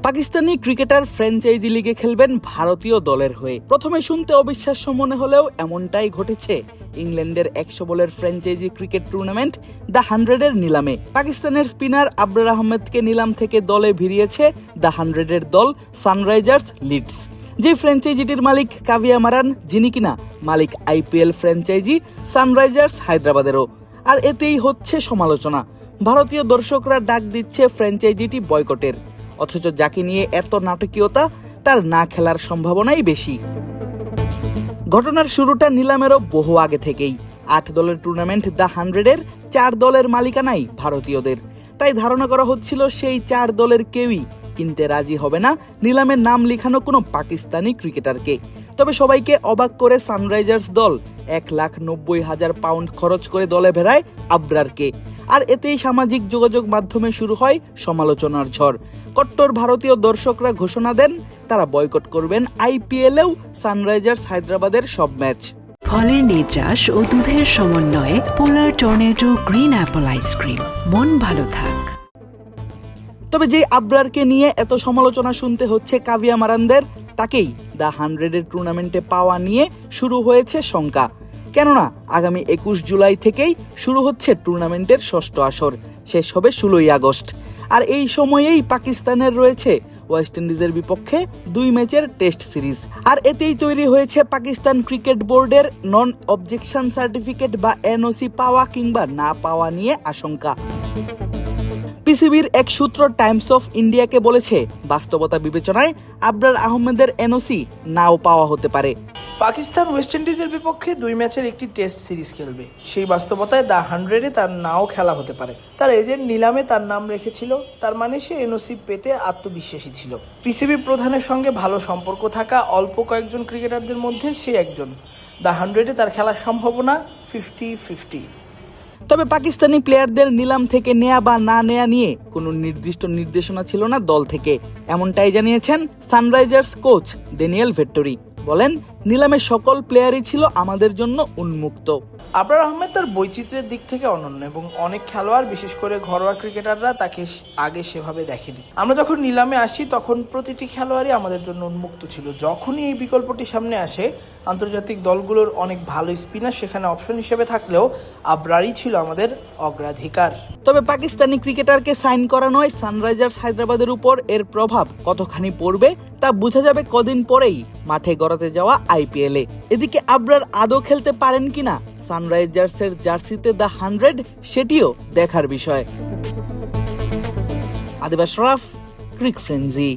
Pakistani cricketer franchise লিগে খেলবেন ভারতীয় দলের হয়ে। প্রথমে শুনতে অবিশ্বাস্য মনে হলেও এমনটাই ঘটেছে ইংল্যান্ডের 100 বলের ফ্র্যাঞ্চাইজি ক্রিকেট টুর্নামেন্ট দ্য 100-এর নিলামে। পাকিস্তানের স্পিনার আবরার আহমেদকে নিলাম থেকে দলে ভিড়িয়েছে দ্য 100-এর দল সানরাইজার্স লিডস, যে ফ্র্যাঞ্চাইজিটির মালিক কাভিয়া মারান, যিনি কিনা মালিক IPL ফ্র্যাঞ্চাইজি সানরাইজার্স হায়দ্রাবাদেরও। আর এতেই হচ্ছে সমালোচনা। ভারতীয় দর্শকরা ডাক দিচ্ছে ফ্র্যাঞ্চাইজিটি বয়কটের, অথচ যাকে নিয়ে এত নাটকীয়তা তার না খেলার সম্ভাবনাই বেশি। ঘটনার শুরুটা নিলামেরও বহু আগে থেকেই। 8 দলের টুর্নামেন্ট দ্য 100-এর 4 দলের মালিকানাই ভারতীয়দের। তাই ধারণা করা হচ্ছিল সেই 4 দলের কেউই কিনতে রাজি হবে না নিলামের নাম লিখানো কোনো পাকিস্তানি ক্রিকেটারকে। তবে সবাইকে অবাক করে সানরাইজার্স দল 1,90,000 পাউন্ড খরচ করে দলে ভেড়ায় আবরারকে। আর এতেই সামাজিক যোগাযোগ মাধ্যমে শুরু হয় সমালোচনার ঝড়। কট্টর ভারতীয় দর্শকরা ঘোষণা দেন তারা বয়কট করবেন IPL-এও সানরাইজার্স হায়দ্রাবাদের সব ম্যাচ। ফলের নির্যাস ও দুধের সমন্বয়ে পোলার টর্নেডো গ্রিন অ্যাপল আইসক্রিম, মন ভালো থাক। তবে যে আবরারকে নিয়ে এত সমালোচনা শুনতে হচ্ছে কাভিয়া মারানদের, তাকেই দ্য 100-এর টুর্নামেন্টে পাওয়া নিয়ে শুরু হয়েছে শঙ্কা। কেননা আগামী 21 জুলাই থেকেই শুরু হচ্ছে টুর্নামেন্টের ষষ্ঠ আসর, শেষ হবে 16 আগস্ট। আর এই সময়েই পাকিস্তানের রয়েছে ওয়েস্ট ইন্ডিজের বিপক্ষে 2 ম্যাচের টেস্ট সিরিজ। আর এতেই তৈরি হয়েছে পাকিস্তান ক্রিকেট বোর্ডের নন অবজেকশন সার্টিফিকেট বা NOC পাওয়া কিংবা না পাওয়া নিয়ে আশঙ্কা। PCBর এক সূত্র টাইমস অফ ইন্ডিয়াকে বলেছে, বাস্তবতা বিবেচনায় আবরার আহমেদের NOC নাও পাওয়া হতে পারে। পাকিস্তান ওয়েস্ট ইন্ডিজের বিপক্ষে 2 ম্যাচের একটি টেস্ট সিরিজ খেলবে, সেই বাস্তবতায় দ্য 100-এ তার নাও খেলা হতে পারে। তার এজেন্ট নিলামে তার নাম রেখেছিল, তার মানে সে NOC পেতে আত্মবিশ্বাসী ছিল। PCB প্রধানের সঙ্গে ভালো সম্পর্ক থাকা অল্প কয়েকজন ক্রিকেটারদের মধ্যে সে একজন। দ্য 100-এ তার খেলার সম্ভাবনা 50-50। তবে পাকিস্তানি প্লেয়ারদের নিলাম থেকে নেয়া বা না নেয়া নিয়ে কোনো নির্দিষ্ট নির্দেশনা ছিল না দল থেকে, এমনটাই জানিয়েছেন সানরাইজার্স কোচ ড্যানিয়েল ভেট্টোরি। বলেন, নিলামে সকল প্লেয়ারই ছিল আমাদের জন্য উন্মুক্ত। আবরার আহমেদ তার বৈচিত্র্যের দিক থেকে অনন্য এবং অনেক খেলোয়াড়, বিশেষ করে ঘরোয়া ক্রিকেটাররা তাকে আগে সেভাবে দেখেনি। আমরা যখন নিলামে আসি তখন প্রতিটি খেলোয়াড়ই আমাদের জন্য উন্মুক্ত ছিল। যখনই এই বিকল্পটি সামনে আসে, আন্তর্জাতিক দলগুলোর অনেক ভালো স্পিনার সেখানে অপশন হিসেবে থাকলেও আবরারই ছিল আমাদের অগ্রাধিকার। তবে পাকিস্তানি ক্রিকেটারকে সাইন করা নয় সানরাইজার্স হায়দ্রাবাদের উপর এর প্রভাব কতখানি পড়বে তা বোঝা যাবে কদিন পরেই মাঠে গড়াতে যাওয়া IPL-এ। এদিকে আবরার আদৌ খেলতে পারেন কিনা সানরাইজার্সের জার্সিতে দ্য 100, সেটিও দেখার বিষয়। আদিব আশরাফ, ক্রিক ফ্রেঞ্জি।